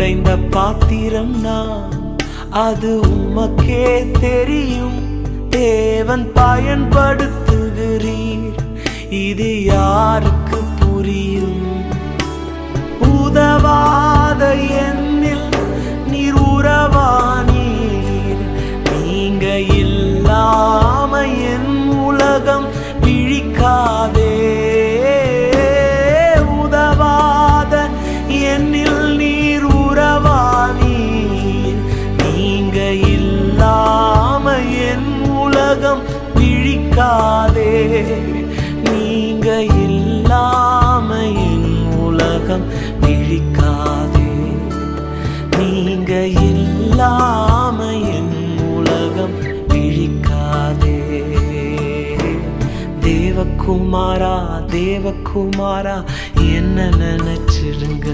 உடைந்த பாத்திரம் நான், அது உமக்கே தெரியும். தேவன் பயன்படுத்துகிறீர், இது யாருக்கு புரியும்? உதவாத என்னில் நீர் உறவானீர், நீங்க இல்லாம என் உலகம் விழிக்காதே. உதவாத என்னில் நீர் உறவானீர், நீங்க இல்லாம என் உலகம் விழிக்காதே. நீங்க இல்லாம என் உலகம் விழிக்காதே. நீங்க இல்லாம என் உலகம் விழிக்காதே. தேவகுமாரா தேவகுமாரா என்ன நினைச்சிடுங்க.